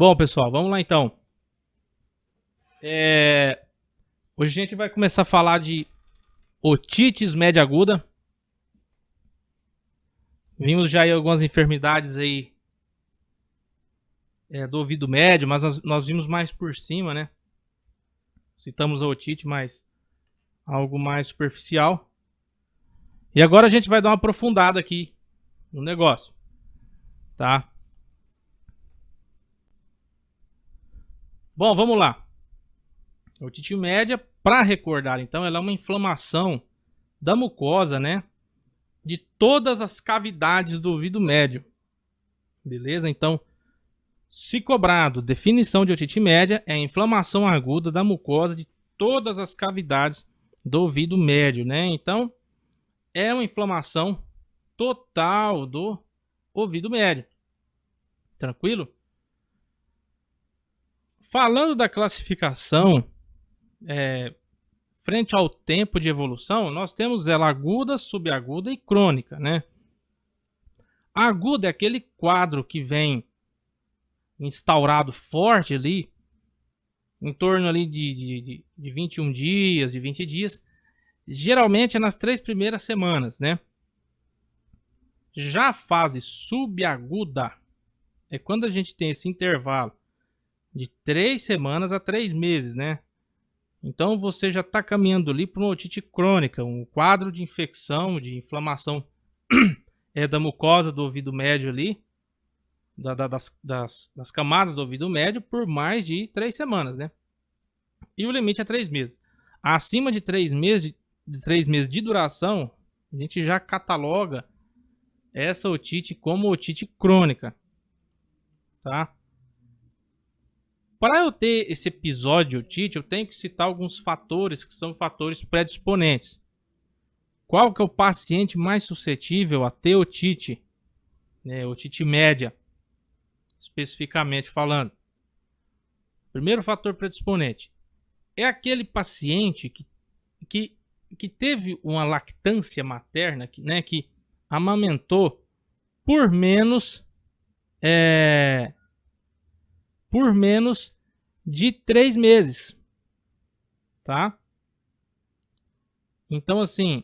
Bom, pessoal, vamos lá então. Hoje a gente vai começar a falar de otites média aguda. Vimos já aí algumas enfermidades aí do ouvido médio, mas nós vimos mais por cima, né? Citamos a otite, mas algo mais superficial. E agora a gente vai dar uma aprofundada aqui no negócio, tá? Bom, vamos lá. A otite média, para recordar, então, ela é uma inflamação da mucosa, né? De todas as cavidades do ouvido médio. Beleza? Então, se cobrado, definição de otite média é a inflamação aguda da mucosa de todas as cavidades do ouvido médio, né? Então, é uma inflamação total do ouvido médio. Tranquilo? Falando da classificação, frente ao tempo de evolução, nós temos ela aguda, subaguda e crônica, né? A aguda é aquele quadro que vem instaurado forte ali, em torno ali de 21 dias, de 20 dias, geralmente é nas 3 primeiras semanas, né? Já a fase subaguda é quando a gente tem esse intervalo de 3 semanas a 3 meses, né? Então você já está caminhando ali para uma otite crônica, um quadro de infecção, de inflamação da mucosa do ouvido médio ali, das camadas do ouvido médio por mais de 3 semanas, né? E o limite é 3 meses. Acima de 3 meses de duração, a gente já cataloga essa otite como otite crônica, tá? Para eu ter esse episódio de otite, eu tenho que citar alguns fatores que são fatores predisponentes. Qual que é o paciente mais suscetível a ter otite? Otite média, especificamente falando. Primeiro fator predisponente é aquele paciente que teve uma lactância materna, que amamentou por menos de 3 meses, tá? Então, assim,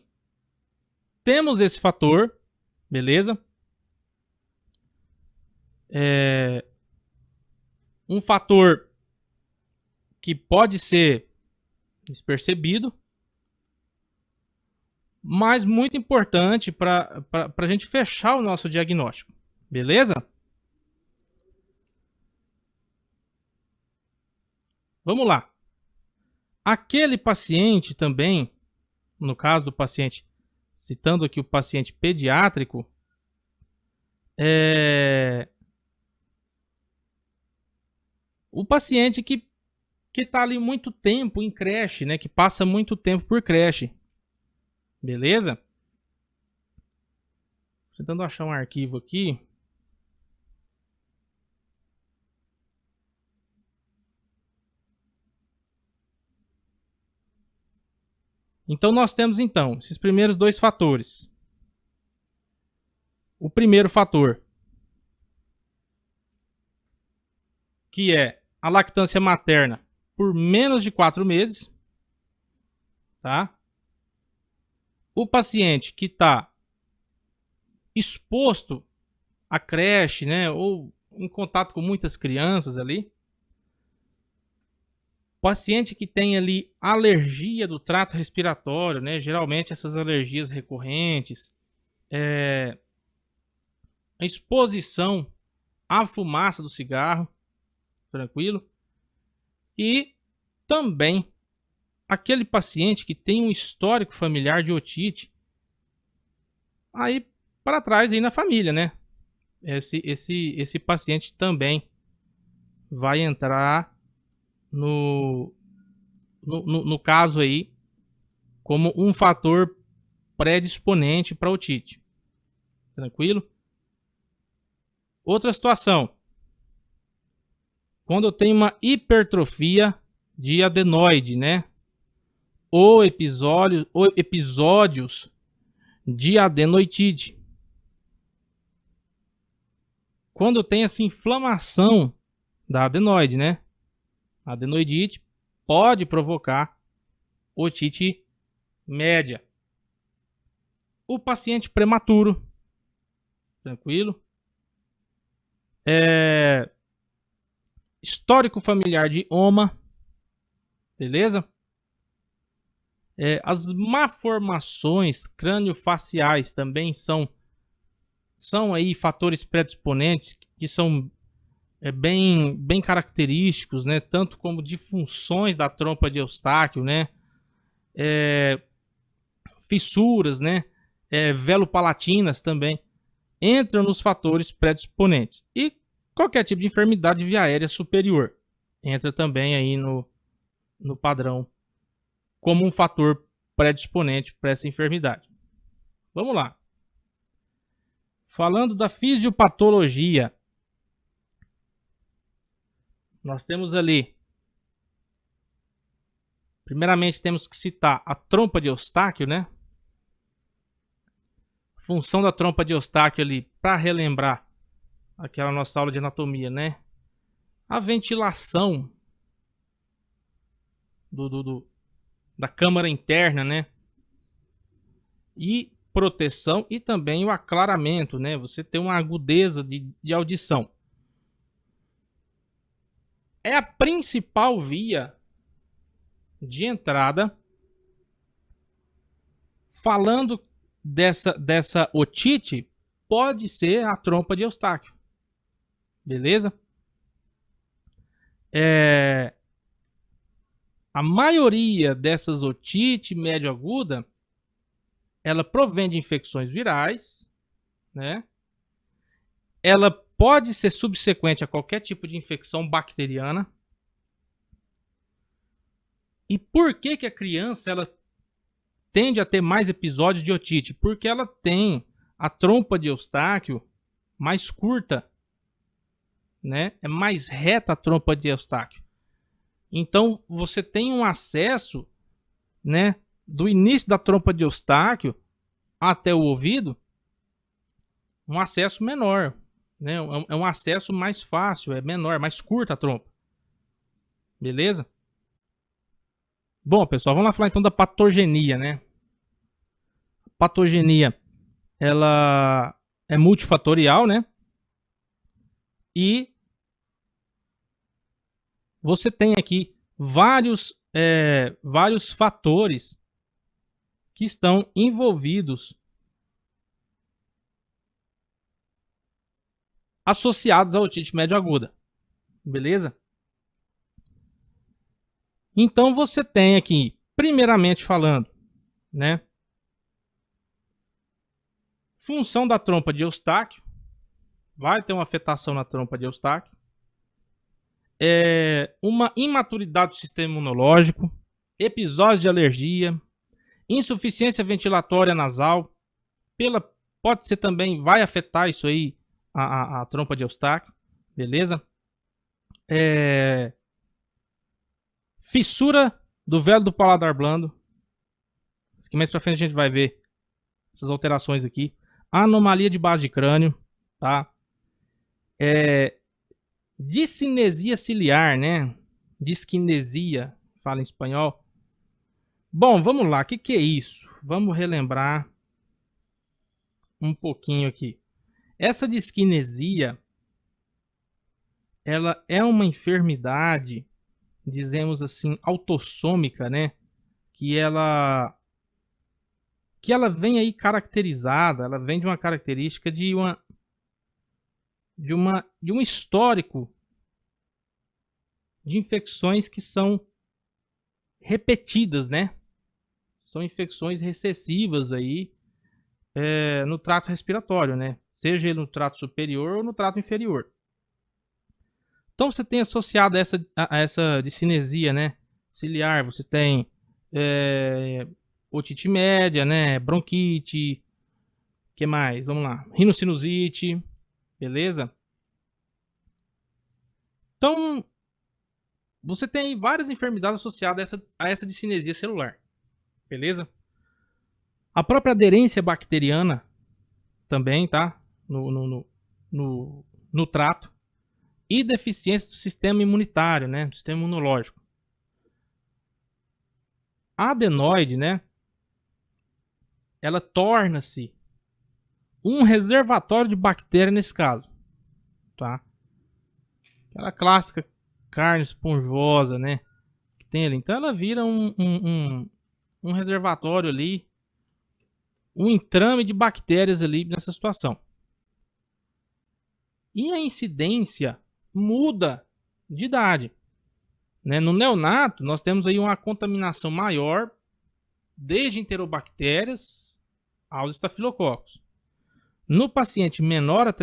temos esse fator, beleza? Um fator que pode ser despercebido, mas muito importante para a gente fechar o nosso diagnóstico, beleza? Vamos lá. Aquele paciente também, no caso do paciente, citando aqui o paciente pediátrico, o paciente que está ali muito tempo em creche, né? Que passa muito tempo por creche. Beleza? Tentando achar um arquivo aqui. Então nós temos então esses primeiros 2 fatores. O primeiro fator, que é a lactância materna por menos de 4 meses, tá? O paciente que está exposto à creche, né, ou em contato com muitas crianças ali. Paciente que tem ali alergia do trato respiratório, né, geralmente essas alergias recorrentes, a exposição à fumaça do cigarro, tranquilo? E também aquele paciente que tem um histórico familiar de otite aí para trás aí na família, né? Esse paciente também vai entrar no caso aí como um fator predisponente para otite. Tranquilo? Outra situação. Quando eu tenho uma hipertrofia de adenoide, né? Ou episódios de adenoitite. Quando tem essa inflamação da adenoide, né? A adenoidite pode provocar otite média. O paciente prematuro, tranquilo. Histórico familiar de OMA, beleza? As malformações crâniofaciais também são aí fatores predisponentes que são bem característicos, né? Tanto como disfunções da trompa de Eustáquio, né? Fissuras, né? Velopalatinas também entram nos fatores predisponentes. E qualquer tipo de enfermidade de via aérea superior entra também aí no padrão como um fator predisponente para essa enfermidade. Vamos lá. Falando da fisiopatologia, nós temos ali, primeiramente temos que citar a trompa de Eustáquio, né? Função da trompa de Eustáquio ali, para relembrar aquela nossa aula de anatomia, né? A ventilação da câmara interna, né? E proteção e também o aclaramento, né? Você tem uma agudeza de audição. É a principal via de entrada. Falando dessa otite, pode ser a trompa de Eustáquio. Beleza? A maioria dessas otite médio-aguda, ela provém de infecções virais, né? Ela pode ser subsequente a qualquer tipo de infecção bacteriana. E por que a criança ela tende a ter mais episódios de otite? Porque ela tem a trompa de Eustáquio mais curta, né? É mais reta a trompa de Eustáquio. Então você tem um acesso, né, do início da trompa de Eustáquio até o ouvido, um acesso menor, né? É um acesso mais fácil, é menor, mais curta a trompa. Beleza? Bom, pessoal, vamos lá falar então da patogenia, né? A patogenia, ela é multifatorial, né? E você tem aqui vários fatores que estão envolvidos, associados à otite médio-aguda. Beleza? Então você tem aqui, primeiramente falando, né? Função da trompa de Eustáquio. Vai ter uma afetação na trompa de Eustáquio. Uma imaturidade do sistema imunológico, episódios de alergia, insuficiência ventilatória nasal, pode ser também, vai afetar isso aí, a trompa de Eustáquio, beleza? Fissura do velo do paladar blando, que mais pra frente a gente vai ver essas alterações aqui. Anomalia de base de crânio, tá? Discinesia ciliar, né? Disquinesia, fala em espanhol. Bom, vamos lá, o que é isso? Vamos relembrar um pouquinho aqui. Essa disquinesia, ela é uma enfermidade, dizemos assim, autossômica, né? Que ela vem aí caracterizada, ela vem de uma característica de um histórico de infecções que são repetidas, né? São infecções recessivas aí no trato respiratório, né? Seja ele no trato superior ou no trato inferior. Então você tem associado a essa discinesia, né? Ciliar, você tem otite média, né? Bronquite, que mais? Vamos lá. Rinocinusite, beleza? Então, você tem várias enfermidades associadas a essa discinesia celular, beleza? A própria aderência bacteriana também, tá? No trato. e deficiência do sistema imunitário, né, do sistema imunológico. A adenoide, né, ela torna-se um reservatório de bactéria nesse caso, tá? Aquela clássica carne esponjosa, né, que tem ali. Então ela vira um reservatório ali, um entrame de bactérias ali nessa situação. E a incidência muda de idade, né? No neonato, nós temos aí uma contaminação maior, desde enterobactérias aos estafilococos. No paciente menor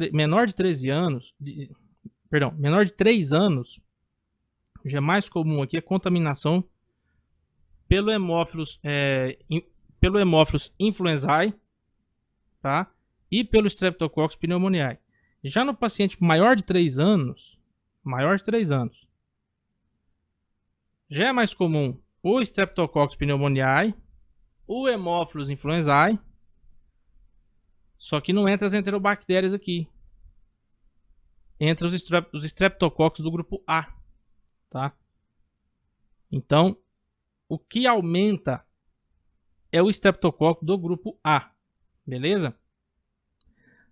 de 13 anos, menor de 3 anos, já é mais comum aqui a contaminação pelo Haemophilus influenzae, tá? E pelo Streptococcus pneumoniae. Já no paciente maior de 3 anos, já é mais comum o Streptococcus pneumoniae, o Haemophilus influenzae, só que não entra as enterobactérias aqui. Entra os Streptococcus do grupo A, tá? Então, o que aumenta é o Streptococcus do grupo A, beleza?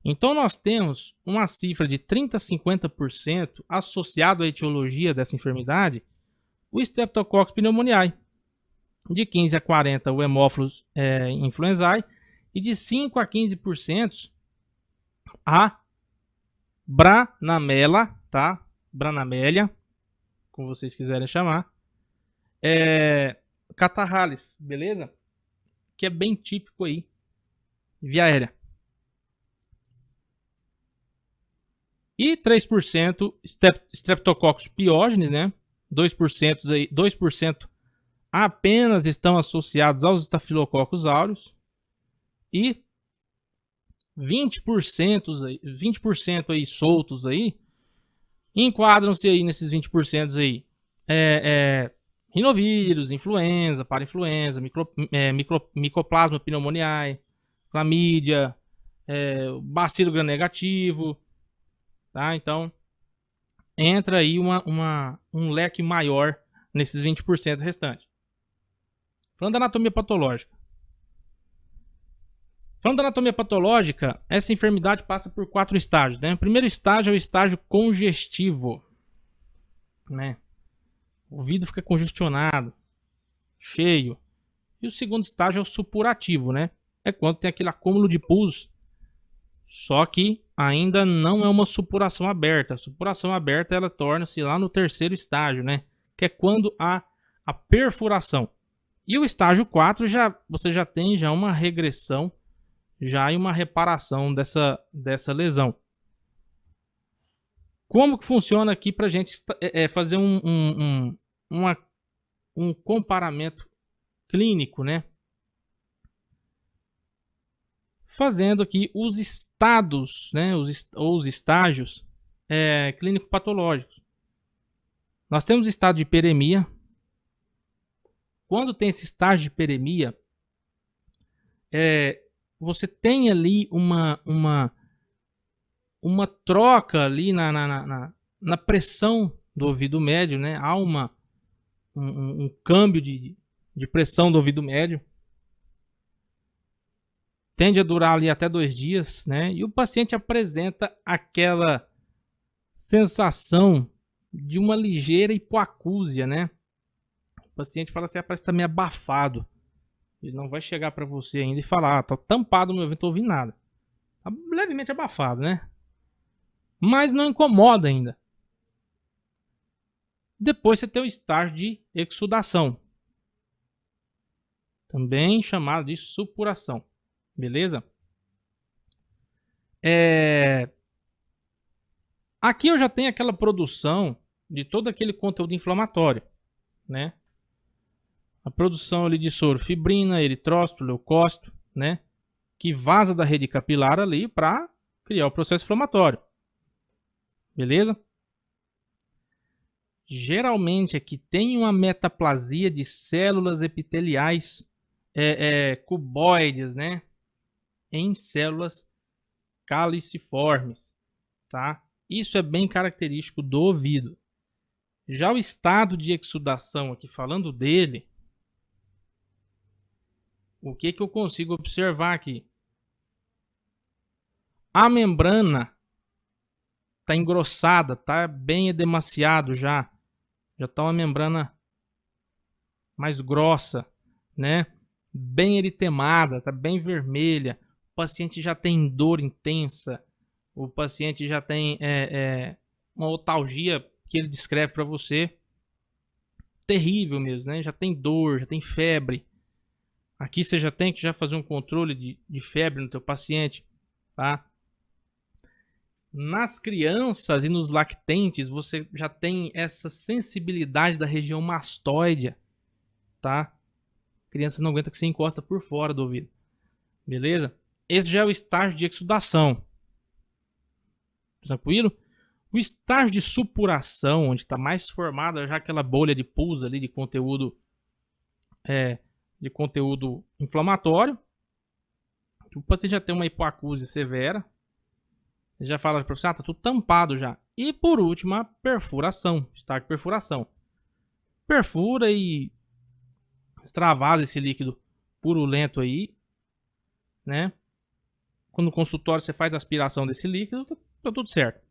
Então nós temos uma cifra de 30 a 50% associado à etiologia dessa enfermidade, o Streptococcus pneumoniae, de 15 a 40% o Haemophilus influenzae e de 5 a 15% a Branamela, tá? Branamélia, como vocês quiserem chamar, catarrhalis, beleza? Que é bem típico aí, via aérea. E 3% Streptococcus pyogenes, né? 2% apenas estão associados aos Staphylococcus aureus. E 20% aí soltos aí, enquadram-se aí nesses 20% aí. Rinovírus, influenza, parainfluenza, Mycoplasma pneumoniae, clamídia, bacilo gram-negativo, tá? Então, entra aí um leque maior nesses 20% restantes. Falando da anatomia patológica. Essa enfermidade passa por 4 estágios, né? O primeiro estágio é o estágio congestivo, né? O ouvido fica congestionado, cheio. E o segundo estágio é o supurativo, né? É quando tem aquele acúmulo de pus, só que ainda não é uma supuração aberta. A supuração aberta, ela torna-se lá no terceiro estágio, né? Que é quando há a perfuração. E o estágio 4, você já tem uma regressão, já em uma reparação dessa lesão. Como que funciona aqui para a gente fazer um comparamento clínico, né? Fazendo aqui os estados, né? Os estágios clínico-patológicos. Nós temos o estado de hiperemia. Quando tem esse estágio de hiperemia, você tem ali uma troca ali na pressão do ouvido médio, né? Há um câmbio de pressão do ouvido médio. Tende a durar ali até 2 dias, né? E o paciente apresenta aquela sensação de uma ligeira hipoacúsia, né? O paciente fala assim, parece que tá meio abafado. Ele não vai chegar para você ainda e falar, tá tampado no meu ouvido, não tô ouvindo nada. Tá levemente abafado, né? Mas não incomoda ainda. Depois você tem o estágio de exsudação, também chamado de supuração, beleza? Aqui eu já tenho aquela produção de todo aquele conteúdo inflamatório, né? A produção ali de soro, fibrina, eritrócito, leucócito, né? Que vaza da rede capilar ali para criar o processo inflamatório. Beleza? Geralmente aqui tem uma metaplasia de células epiteliais cuboides, né? Em células caliciformes, tá? Isso é bem característico do ouvido. Já o estado de exsudação aqui, falando dele, o que eu consigo observar aqui? A membrana está engrossada, está bem edemaciado já. Já está uma membrana mais grossa, né? Bem eritemada, está bem vermelha. O paciente já tem dor intensa. O paciente já tem uma otalgia que ele descreve para você. Terrível mesmo, né? Já tem dor, já tem febre. Aqui você já tem que fazer um controle de febre no teu paciente, tá? Nas crianças e nos lactentes, você já tem essa sensibilidade da região mastoide, tá? A criança não aguenta que você encosta por fora do ouvido, beleza? Esse já é o estágio de exsudação, tranquilo? O estágio de supuração, onde está mais formada já aquela bolha de pus ali de conteúdo inflamatório, que o paciente já tem uma hipoacúsia severa, já fala para você, tá tudo tampado já. E por último, a perfuração, estágio de perfuração. Perfura e extravasa esse líquido purulento aí, né? Quando no consultório você faz a aspiração desse líquido, tá tudo certo.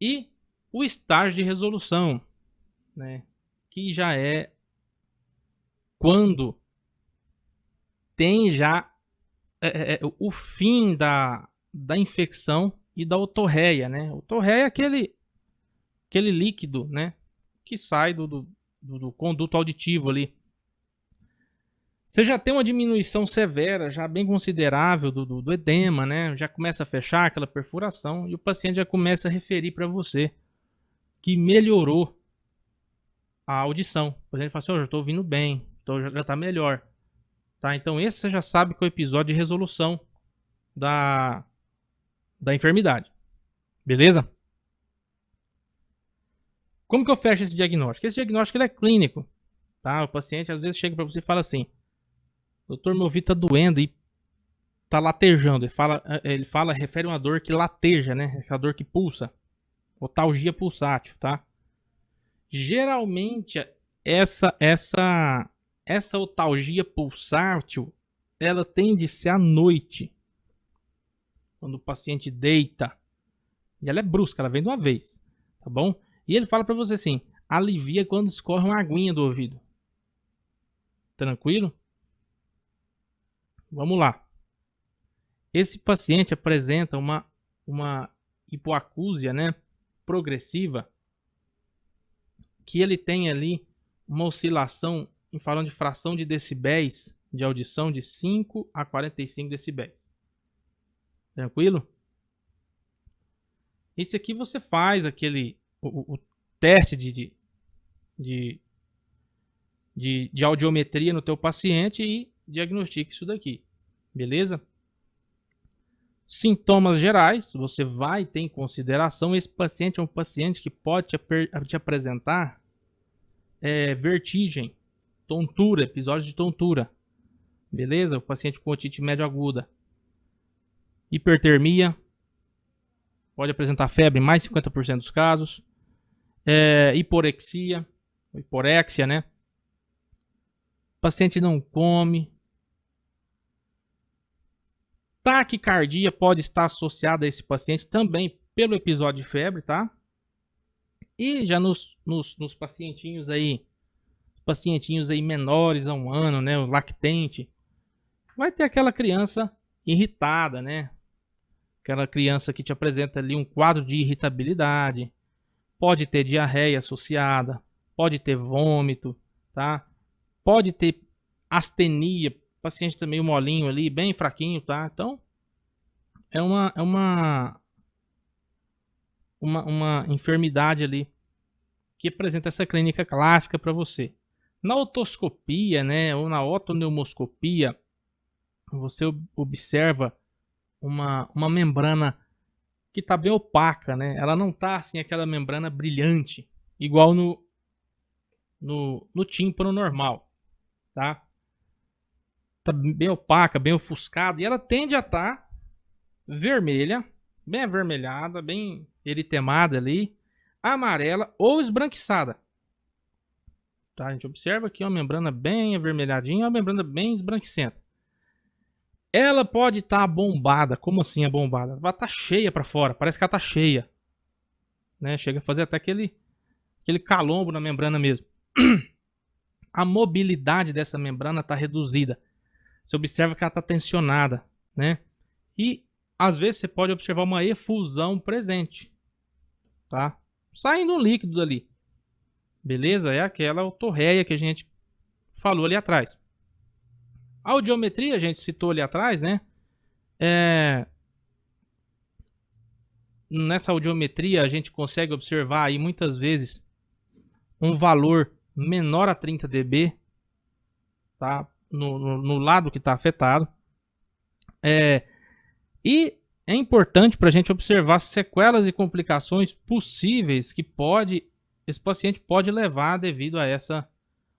E o estágio de resolução, né? Que já é quando tem já o fim da infecção e da otorreia, né? Otorreia é aquele líquido, né? Que sai do conduto auditivo ali. Você já tem uma diminuição severa, já bem considerável do edema, né? Já começa a fechar aquela perfuração e o paciente já começa a referir para você que melhorou a audição. O paciente fala assim, já estou ouvindo bem, já está melhor. Tá? Então esse você já sabe que é o episódio de resolução da enfermidade. Beleza? Como que eu fecho esse diagnóstico? Esse diagnóstico ele é clínico. Tá? O paciente às vezes chega para você e fala assim, doutor, meu ouvido tá doendo e tá latejando. Ele refere uma dor que lateja, né? Aquela dor que pulsa. Otalgia pulsátil, tá? Geralmente essa otalgia pulsátil, ela tende a ser à noite. Quando o paciente deita. E ela é brusca, ela vem de uma vez, tá bom? E ele fala para você assim, alivia quando escorre uma aguinha do ouvido. Tranquilo? Vamos lá. Esse paciente apresenta uma hipoacúsia, né, progressiva, que ele tem ali uma oscilação, falando de fração de decibéis de audição de 5 a 45 decibéis. Tranquilo? Esse aqui você faz o teste de audiometria no teu paciente e diagnostica isso daqui. Beleza? Sintomas gerais, você vai ter em consideração, esse paciente é um paciente que pode te apresentar vertigem, tontura, episódios de tontura. Beleza? O paciente com otite médio aguda. Hipertermia, pode apresentar febre em mais de 50% dos casos. Hiporexia, hiporexia, né? O paciente não come. Taquicardia pode estar associada a esse paciente também pelo episódio de febre, tá? E já nos pacientinhos aí menores a 1 ano, né? O lactente, vai ter aquela criança irritada, né? Aquela criança que te apresenta ali um quadro de irritabilidade. Pode ter diarreia associada, pode ter vômito, tá? Pode ter astenia, o paciente tá meio molinho ali, bem fraquinho, tá? Então, é uma enfermidade ali que apresenta essa clínica clássica para você. Na otoscopia, né, ou na otoneumoscopia, você observa uma membrana que está bem opaca, né? Ela não está assim aquela membrana brilhante, igual no tímpano normal, tá? Tá bem opaca, bem ofuscada, e ela tende a estar vermelha, bem avermelhada, bem eritemada ali, amarela ou esbranquiçada. Tá? A gente observa aqui uma membrana bem avermelhadinha, uma membrana bem esbranquiçenta. Ela pode estar bombada. Como assim é bombada? Ela vai estar cheia para fora, parece que ela está cheia. Né? Chega a fazer até aquele calombo na membrana mesmo. A mobilidade dessa membrana está reduzida. Você observa que ela está tensionada, né? E às vezes você pode observar uma efusão presente, tá? Saindo um líquido dali. Beleza? É aquela otorreia que a gente falou ali atrás. A audiometria, a gente citou ali atrás, né? Nessa audiometria a gente consegue observar aí muitas vezes um valor menor a 30 dB, tá? No lado que está afetado. E é importante para a gente observar sequelas e complicações possíveis que esse paciente pode levar devido a essa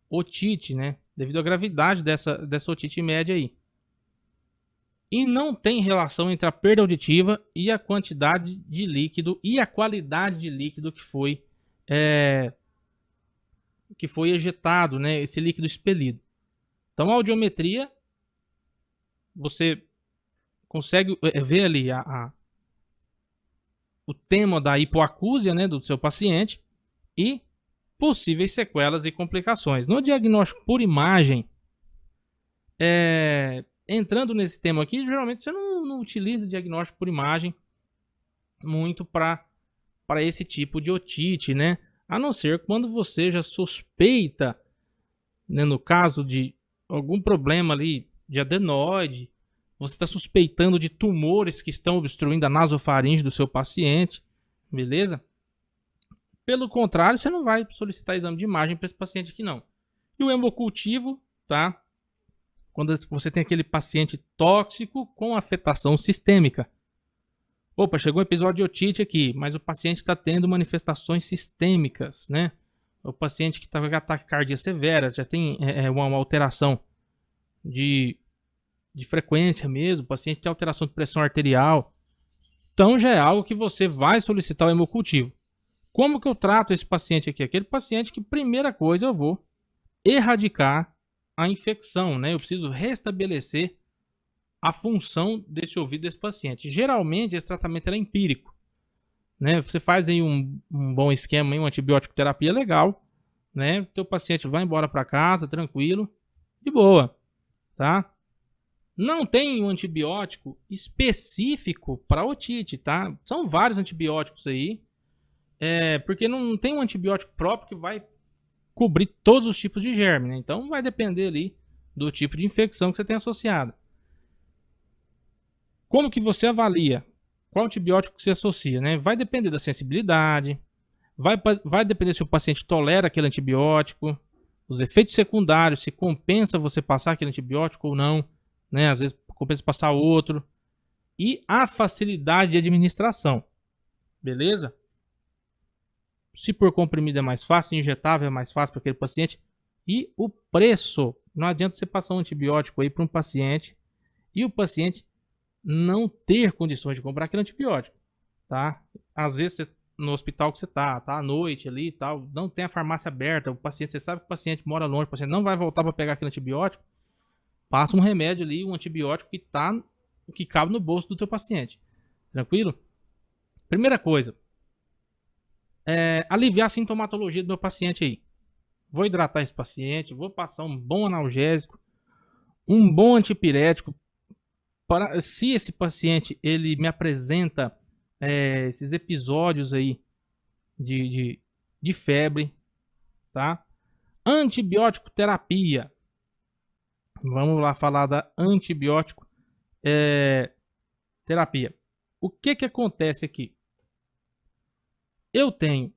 otite, né? Devido à gravidade dessa otite média aí. E não tem relação entre a perda auditiva e a quantidade de líquido e a qualidade de líquido que foi ejetado, né? Esse líquido expelido. Então a audiometria, você consegue ver ali o tema da hipoacúsia, né, do seu paciente e possíveis sequelas e complicações. No diagnóstico por imagem, entrando nesse tema aqui, geralmente você não utiliza diagnóstico por imagem muito para esse tipo de otite, né? A não ser quando você já suspeita, né, no caso de algum problema ali de adenoide, você está suspeitando de tumores que estão obstruindo a nasofaringe do seu paciente, beleza? Pelo contrário, você não vai solicitar exame de imagem para esse paciente aqui não. E o hemocultivo, tá? Quando você tem aquele paciente tóxico com afetação sistêmica. Opa, chegou um episódio de otite aqui, mas o paciente está tendo manifestações sistêmicas, né? O paciente que está com ataque cardíaco severa, já tem uma alteração de frequência mesmo, o paciente tem alteração de pressão arterial. Então já é algo que você vai solicitar o hemocultivo. Como que eu trato esse paciente aqui? Aquele paciente que, primeira coisa, eu vou erradicar a infecção, né? Eu preciso restabelecer a função desse ouvido desse paciente. Geralmente esse tratamento é empírico, né? Você faz aí um bom esquema, uma antibiótico terapia legal, né? O teu paciente vai embora para casa tranquilo, de boa, tá? Não tem um antibiótico específico para otite, tá? São vários antibióticos aí, porque não tem um antibiótico próprio que vai cobrir todos os tipos de germe, né? Então vai depender ali do tipo de infecção que você tem associada. Como que você avalia qual antibiótico que você associa, né? Vai depender da sensibilidade, vai depender se o paciente tolera aquele antibiótico, os efeitos secundários, se compensa você passar aquele antibiótico ou não, né? Às vezes compensa passar outro. E a facilidade de administração, beleza? Se por comprimido é mais fácil, injetável é mais fácil para aquele paciente. E o preço, não adianta você passar um antibiótico aí para um paciente e o paciente não ter condições de comprar aquele antibiótico, tá? Às vezes você, no hospital que você tá à noite ali e tal, não tem a farmácia aberta, o paciente, você sabe que o paciente mora longe, o paciente não vai voltar para pegar aquele antibiótico, passa um remédio ali, um antibiótico que cabe no bolso do teu paciente, tranquilo? Primeira coisa, aliviar a sintomatologia do meu paciente aí. Vou hidratar esse paciente, vou passar um bom analgésico, um bom antipirético. Se esse paciente ele me apresenta esses episódios aí de febre, tá? Antibiótico terapia. Vamos lá falar da antibiótico terapia. O que acontece aqui? Eu tenho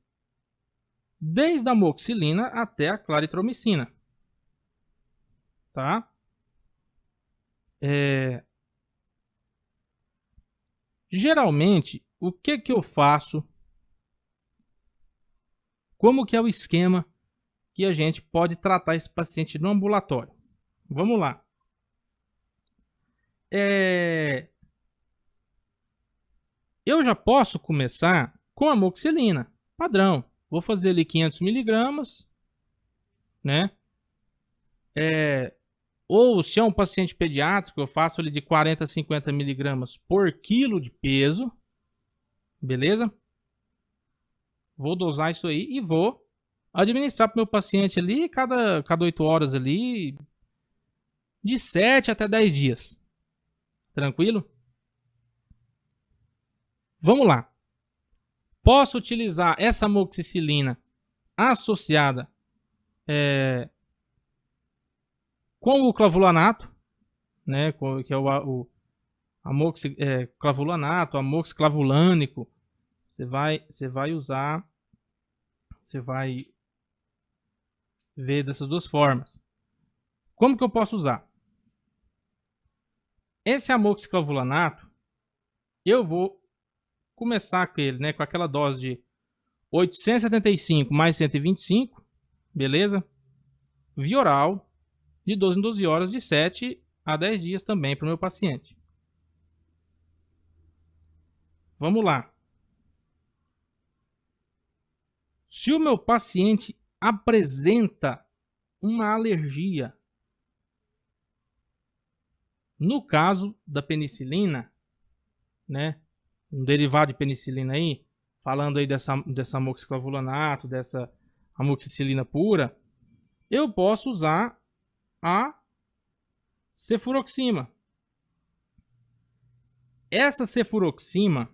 desde a amoxicilina até a claritromicina, tá? Geralmente, o que eu faço? Como que é o esquema que a gente pode tratar esse paciente no ambulatório? Vamos lá. eu já posso começar com amoxicilina, padrão. Vou fazer ali 500 miligramas, né? Ou se é um paciente pediátrico, eu faço ali de 40 a 50 miligramas por quilo de peso, beleza? Vou dosar isso aí e vou administrar para o meu paciente ali cada 8 horas ali, de 7 até 10 dias. Tranquilo? Vamos lá. Posso utilizar essa amoxicilina associada com o clavulanato, né, que é o clavulanato, amoxiclavulânico. Você vai usar, você vai ver dessas duas formas. Como que eu posso usar? Esse amoxiclavulanato, eu vou começar com ele, né, com aquela dose de 875 mais 125, beleza? Via oral, de 12 em 12 horas, de 7 a 10 dias também para o meu paciente. Vamos lá. Se o meu paciente apresenta uma alergia, no caso da penicilina, né, um derivado de penicilina aí, falando aí dessa amoxiclavulanato, dessa amoxicilina pura, eu posso usar a cefuroxima. Essa cefuroxima,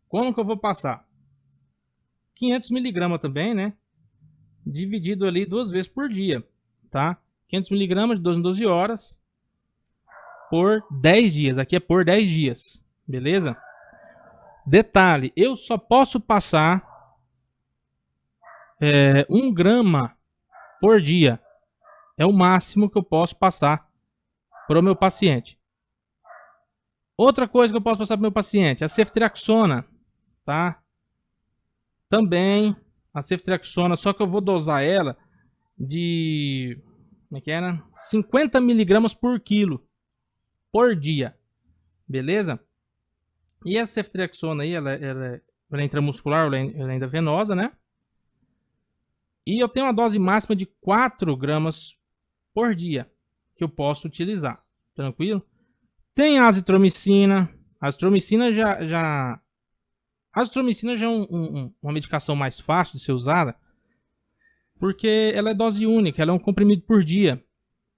como que eu vou passar? 500 miligramas também, né? Dividido ali 2 vezes por dia, tá? 500 miligramas de 12 em 12 horas por 10 dias. Aqui é por 10 dias, beleza? Detalhe, eu só posso passar 1 grama por dia. É o máximo que eu posso passar para o meu paciente. Outra coisa que eu posso passar para o meu paciente, a ceftriaxona, tá? Também a ceftriaxona, só que eu vou dosar ela de, como é que era? 50 miligramas por quilo por dia, beleza? E a ceftriaxona aí, ela é intramuscular, ela é ainda venosa, né? E eu tenho uma dose máxima de 4 gramas por dia que eu posso utilizar, tranquilo? Tem a azitromicina. A azitromicina já é uma medicação mais fácil de ser usada, porque ela é dose única, ela é um comprimido por dia,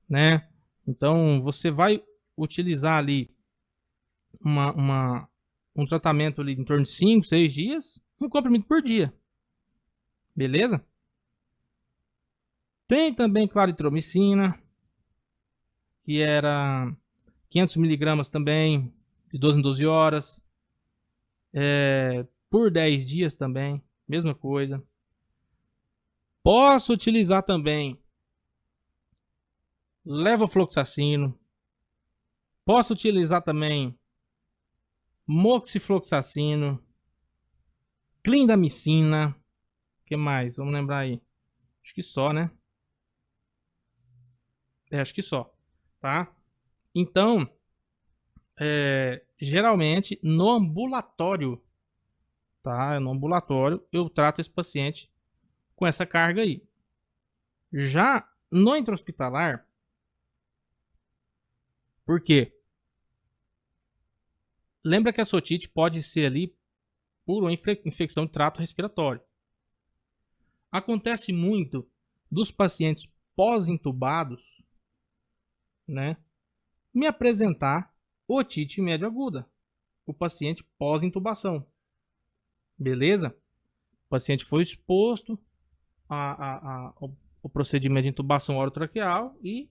né? Então você vai utilizar ali um tratamento ali em torno de 5, 6 dias, um comprimido por dia, beleza? Tem também claritromicina, que era 500 miligramas também, de 12 em 12 horas, por 10 dias também, mesma coisa. Posso utilizar também levofloxacino. Posso utilizar também moxifloxacino, clindamicina. O que mais? Vamos lembrar aí. Acho que só, né? Acho que só, tá? Então, geralmente no ambulatório, tá? No ambulatório eu trato esse paciente com essa carga aí. Já no intra-hospitalar, por quê? Lembra que a otite pode ser ali por uma infecção de trato respiratório. Acontece muito dos pacientes pós-intubados, né, me apresentar otite médio aguda, o paciente pós-intubação. Beleza? O paciente foi exposto ao procedimento de intubação orotraqueal e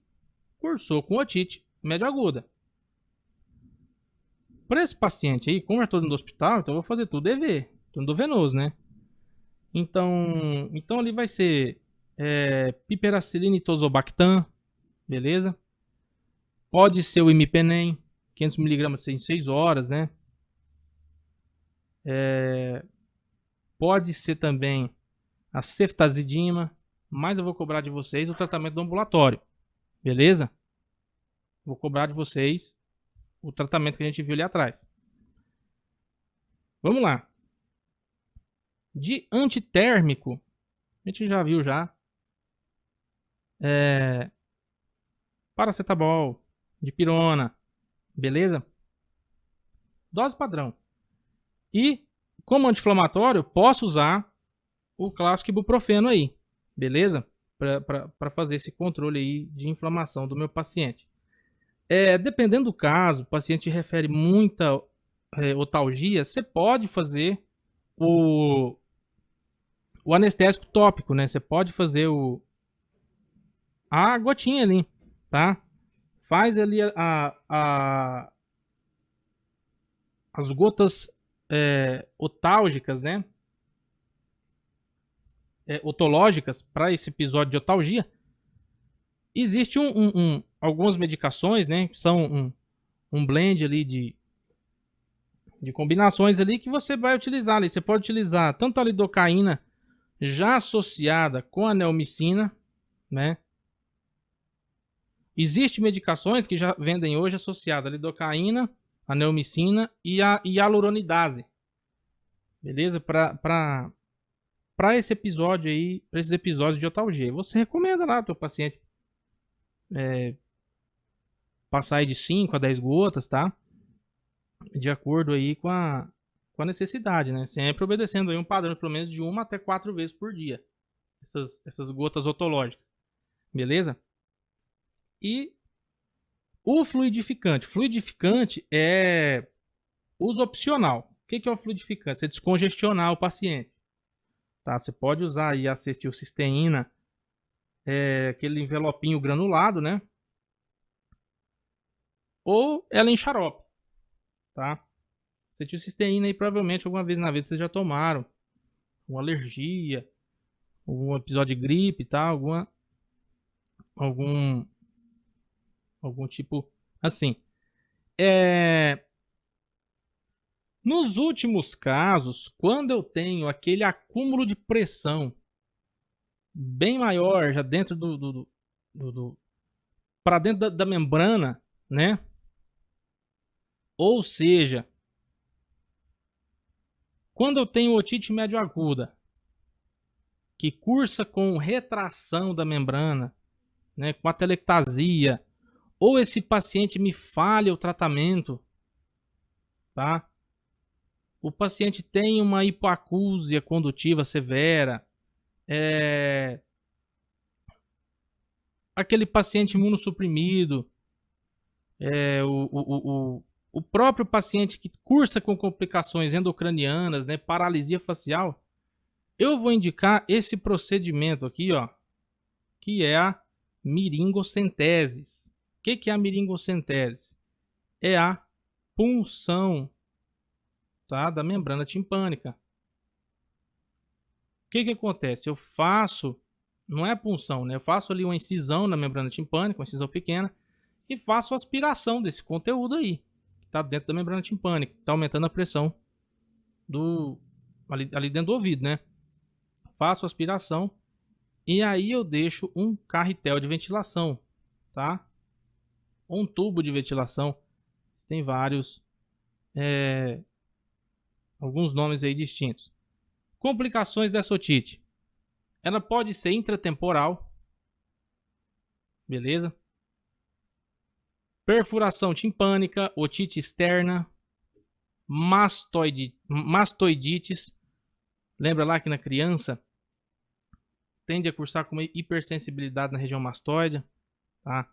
cursou com otite médio aguda. Para esse paciente aí, como eu estou no hospital, então eu vou fazer tudo EV, tudo venoso, né? Então ali vai ser piperacilina e tozobactam, beleza? Pode ser o imipenem, 500 mg em 6 horas, né? Pode ser também a ceftazidima, mas eu vou cobrar de vocês o tratamento do ambulatório, beleza? Vou cobrar de vocês o tratamento que a gente viu ali atrás. Vamos lá. De antitérmico, a gente já viu já. Paracetamol, dipirona, beleza? Dose padrão. E, como anti-inflamatório, posso usar o clássico ibuprofeno aí, beleza? Para fazer esse controle aí de inflamação do meu paciente. Dependendo do caso, o paciente refere muita otalgia, você pode fazer o anestésico tópico, né? Você pode fazer a gotinha ali, tá? Faz ali as gotas otálgicas, né? Otológicas para esse episódio de otalgia. Existe algumas medicações, né? Que são um blend ali de combinações ali que você vai utilizar ali. Você pode utilizar tanto a lidocaína já associada com a neomicina, né? Existem medicações que já vendem hoje associadas a lidocaína, a neomicina e a hialuronidase. Beleza? Para esse episódio aí, para esses episódios de otalgia. Você recomenda lá ao teu paciente passar aí de 5 a 10 gotas, tá? De acordo aí com a necessidade, né? Sempre obedecendo aí um padrão, pelo menos de 1 até 4 vezes por dia. Essas gotas otológicas. Beleza? E o fluidificante. Fluidificante é uso opcional. O que é o fluidificante? Você descongestionar o paciente. Tá? Você pode usar aí a acetilcisteína, aquele envelopinho granulado, né? Ou ela em xarope, tá? Acetilcisteína aí provavelmente alguma vez na vida vocês já tomaram. Uma alergia, algum episódio de gripe, tá? Algum tipo assim. Nos últimos casos, quando eu tenho aquele acúmulo de pressão bem maior já dentro para dentro da membrana, né? Ou seja, quando eu tenho otite médio aguda, que cursa com retração da membrana, né, com atelectasia, ou esse paciente me falha o tratamento, tá? O paciente tem uma hipoacúsia condutiva severa, aquele paciente imunossuprimido, o próprio paciente que cursa com complicações endocranianas, né, paralisia facial, eu vou indicar esse procedimento aqui, ó, que é a miringocentese. O que é a miringocentese? É a punção, tá, da membrana timpânica. O que acontece? Eu faço, não é punção, né? Eu faço ali uma incisão na membrana timpânica, uma incisão pequena, e faço aspiração desse conteúdo aí, que está dentro da membrana timpânica, está aumentando a pressão ali dentro do ouvido, né? Faço aspiração e aí eu deixo um carretel de ventilação, tá? Um tubo de ventilação. Tem vários, alguns nomes aí distintos. Complicações dessa otite. Ela pode ser intratemporal, beleza? Perfuração timpânica, otite externa, mastoidites. Lembra lá que na criança tende a cursar com uma hipersensibilidade na região mastoide, tá?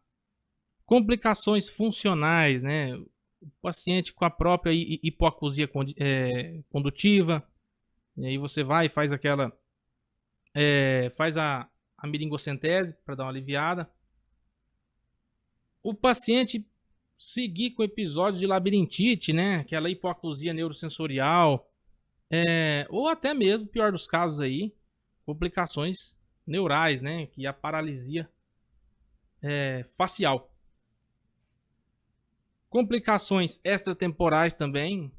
Complicações funcionais, né? O paciente com a própria hipoacusia condutiva, e aí você vai e faz aquela faz a miringocentese para dar uma aliviada. O paciente seguir com episódios de labirintite, né? Aquela hipoacusia neurosensorial, ou até mesmo, pior dos casos aí, complicações neurais, né? Que é a paralisia facial. Complicações extratemporais também,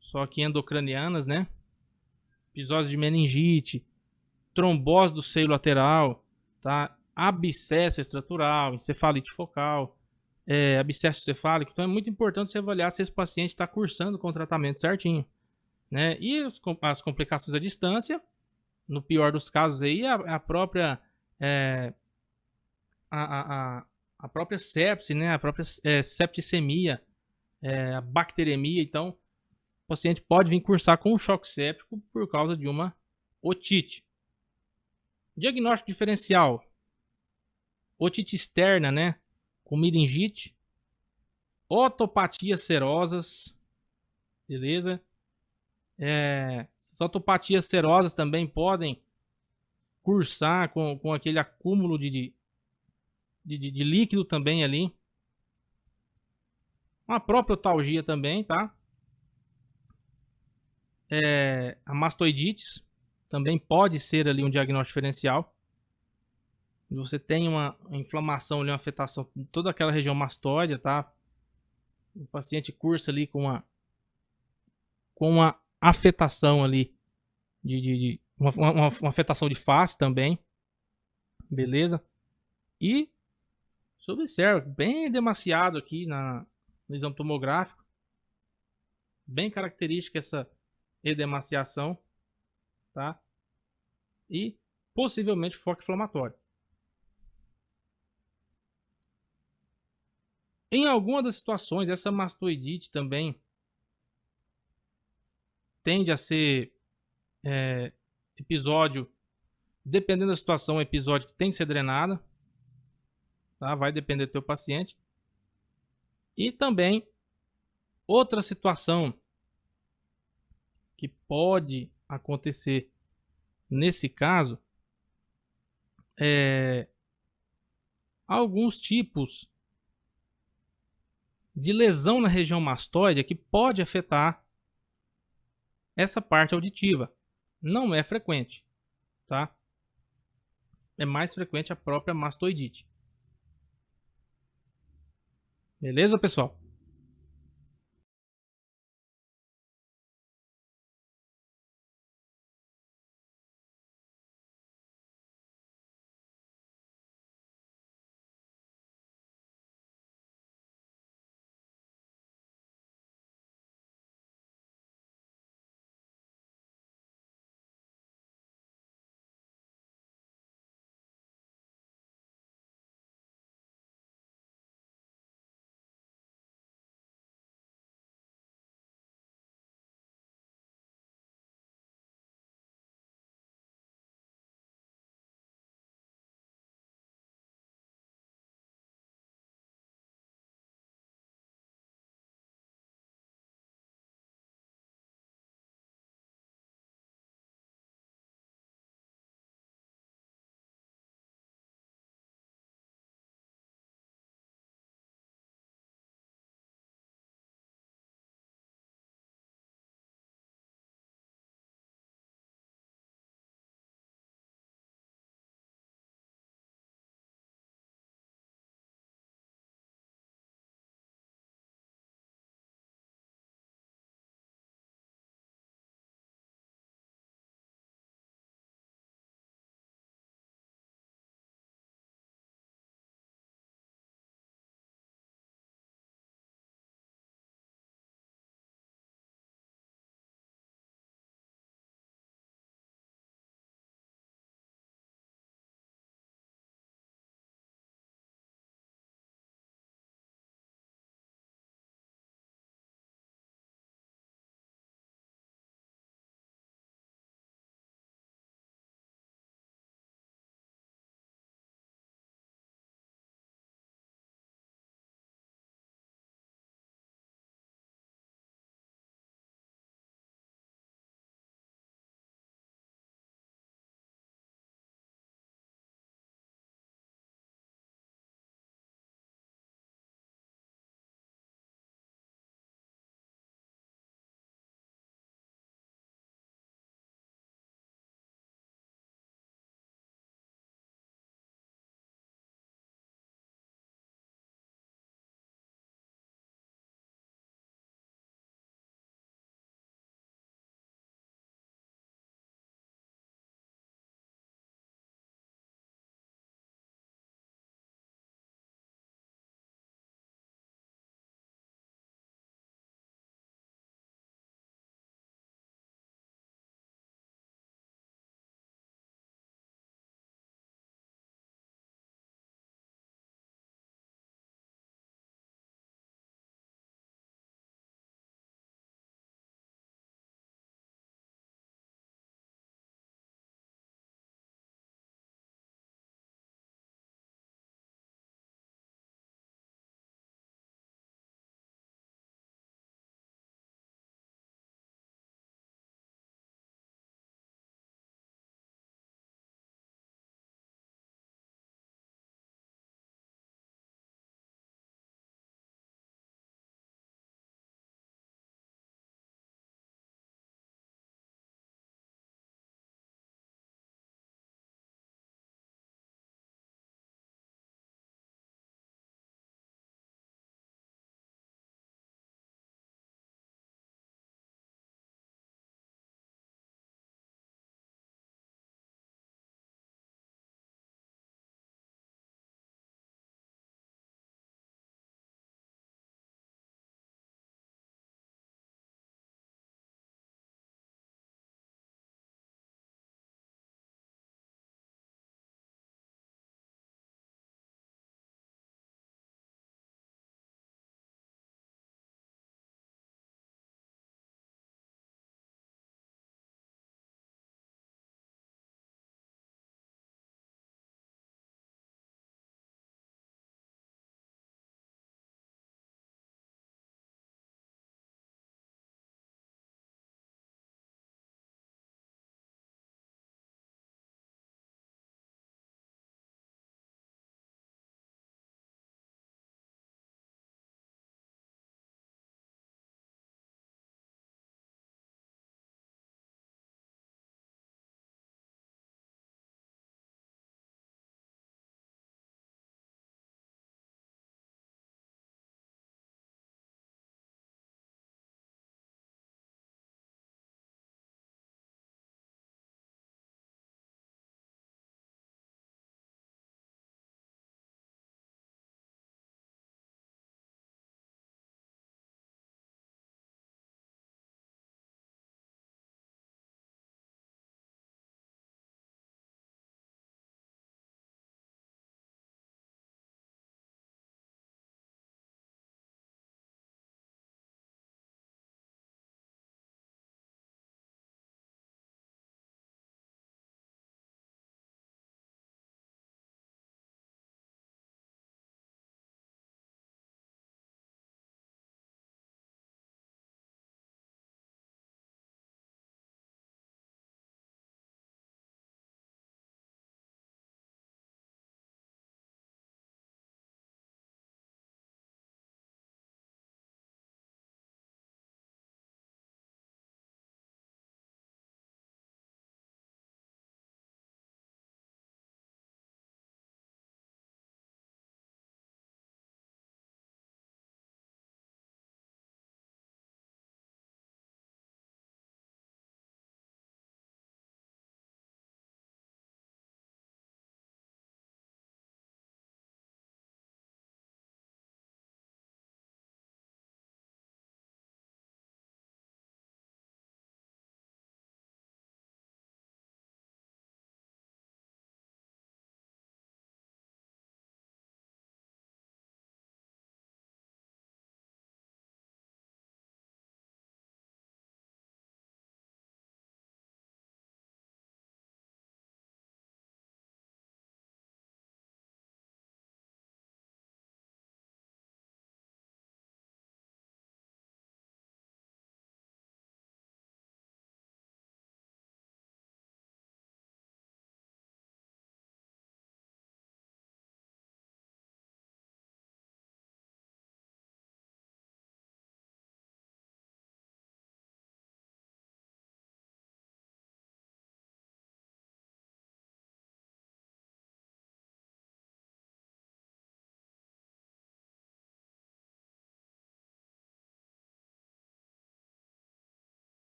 só que endocranianas, né? Episódios de meningite, trombose do seio lateral, tá? Abscesso extratural, encefalite focal, abscesso cefálico. Então é muito importante você avaliar se esse paciente está cursando com o tratamento certinho. né? E as complicações à distância, no pior dos casos aí, a própria a própria sepse, né? A própria septicemia, a bacteremia. Então, o paciente pode vir cursar com um choque séptico por causa de uma otite. Diagnóstico diferencial: otite externa, né? Com meningite, otopatias serosas, beleza? As otopatias serosas também podem cursar com aquele acúmulo de líquido também ali. Uma própria otalgia também, tá? A mastoidites também pode ser ali um diagnóstico diferencial. Você tem uma inflamação ali, uma afetação em toda aquela região mastóide, tá? O paciente cursa ali com uma afetação ali uma afetação de face também, beleza? E você observa bem demasiado aqui no exame tomográfico, bem característica essa edemaciação, tá? E possivelmente foco inflamatório. Em alguma das situações, essa mastoidite também tende a ser episódio, dependendo da situação, episódio que tem que ser drenado, tá? Vai depender do teu paciente. E também outra situação que pode acontecer nesse caso alguns tipos de lesão na região mastoide que pode afetar essa parte auditiva. Não é frequente, tá? É mais frequente a própria mastoidite. Beleza, pessoal?